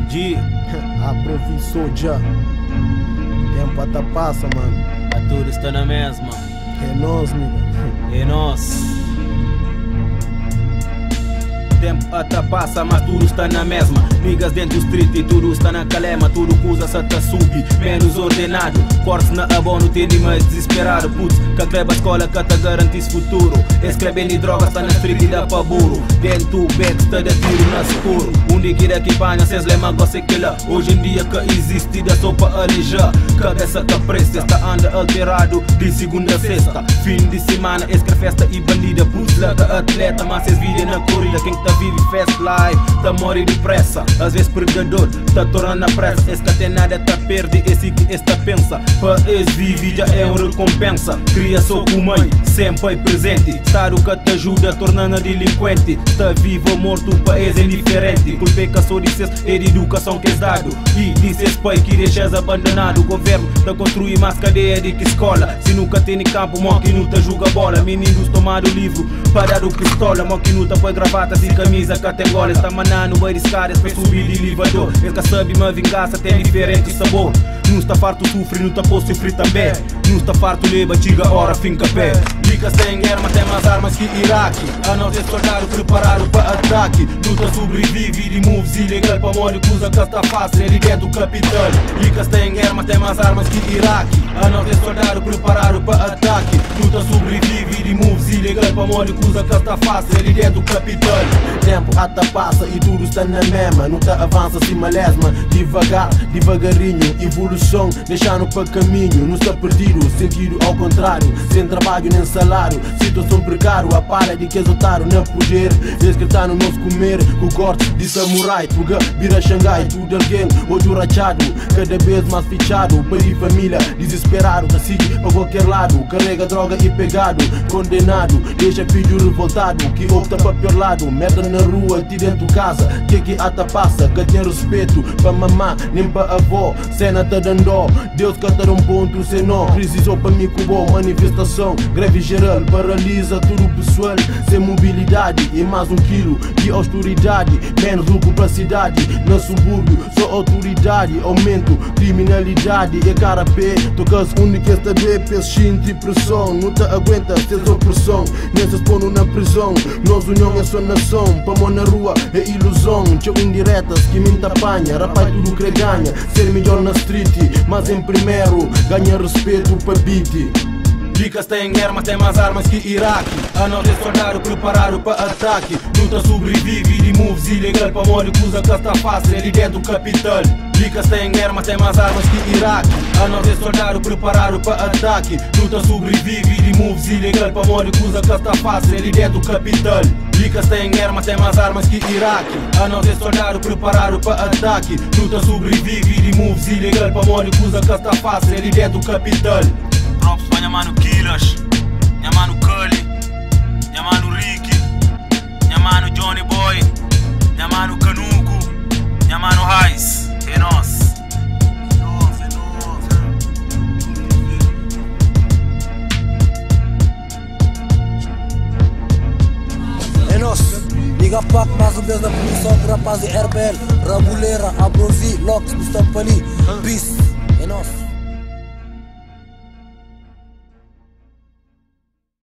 G. Aprovisou já. Tempo até passa, mano. A tudo está na mesma. É nós, nigga. É nós. Tempo até passa, mas tudo está na mesma. Niggas dentro do street e tudo está na calema. Tudo que usa se tá subir, menos ordenado. Cortes na abono, tem mais desesperado. Putz, que acaba a escola que te garantisse futuro. Escrevendo e drogas, está na street e dá pra burro. Dentro do back, está de tiro na escuro. Um nigga que panha, cês lema gosta que lá. Hoje em dia que existe, dá só pra alejar. Cabeça que presta, está anda alterado. De segunda a sexta, fim de semana, escreve festa e bandida. Putz, lá que atleta, mas cês vivem na corrida. Quem tá vive fast life, tá morre depressa. Às vezes perdedor, tá tornando a pressa. Esse que tem nada, tá perde, esse que esta pensa. Para esse vive já é uma recompensa. Cria só com mãe, sempre presente. Estado que te ajuda, tornando delinquente. Tá vivo ou morto, para esse é indiferente. Por pecação dizes, é de educação que és dado. E dizes pai que deixas abandonado. O governo tá construir mais cadeia de que escola. Se nunca tem campo, mó que não tá joga bola. Meninos tomado livro, parado pistola. Mó que não tá põe gravata, sem camisa, categoria. Está manando vários caras para subir de elevador. Ele que sabe uma vingança tem diferente sabor. Não está farto sofrer, não está posso sofrer também. Não está farto leva, chega hora, finca pé. Licas tem guerra, tem mais armas que Iraque. A nós é soldado preparado para ataque. Luta sobrevive de moves ilegal para molho que usa que está fácil, ele é do capital. Licas tem guerra, tem mais armas que Iraque. A nós é soldado preparado para ataque. Luta sobrevive de moves ilegal para molho que usa que está fácil, ele é do capital. Tempo até passa e tudo está na mesma. Não tá avança assim malesma. Devagar, devagarinho. Evolução, deixando para caminho. Não está perdido, sentido ao contrário. Sem trabalho nem salário. Situação precário, a para de que exaltaram não poder. Eles que tá no nosso comer. Com corte de samurai. Tuga, vira Xangai. Tudo alguém, hoje o rachado. Cada vez mais fichado. Pai e família, desesperado. Decide para qualquer lado. Carrega droga e pegado. Condenado, deixa filho revoltado. Que opta para pior lado. Meta na rua, ti dentro de casa. Que até passa, que tem respeito para mamã, nem para avó. Cena tá dando dó, Deus que tá um ponto sem nó. Precisou para mim cubo, manifestação. Greve geral, paralisa tudo pessoal. Sem mobilidade e mais 1 quilo de austeridade. Menos lucro para cidade, no subúrbio só autoridade. Aumento, criminalidade e cara pé. Tocas única esta B, peixe de pressão. Não te aguenta, tens opressão. Nem se expondo na prisão, nós união é sua nação. Pamão na rua é ilusão. Tchau indiretas que me apanha. Rapaz tudo que ganha. Ser melhor na street, mas em primeiro ganha respeito para beat. Licas tem guerra, tem mais armas que Iraque. A nós é soldado preparado para ataque. Luta sobrevive de moves ilegal para molho que usa que está fácil, ele é do capital. Licas tem guerra, tem mais armas que Iraque. A nós é soldado preparado para ataque. Luta sobrevive de moves ilegal para molho que usa que está fácil, ele é do capital. Licas tem guerra, tem mais armas que Iraque. A nós é soldado preparado para ataque. Luta sobrevive de moves ilegal para molho que usa que está fácil, ele é do capital. Props para minha mano Killers, minha mano Cully, minha mano Ricky, minha mano Johnny Boy, minha mano Canuco, minha mano Raiz. É nós. É nós. Liga Pac, mais um vez da produção por rapaz de RBL, Rabuleira, Abrovi, Locks, Mustafa Ali, Peace. É nós.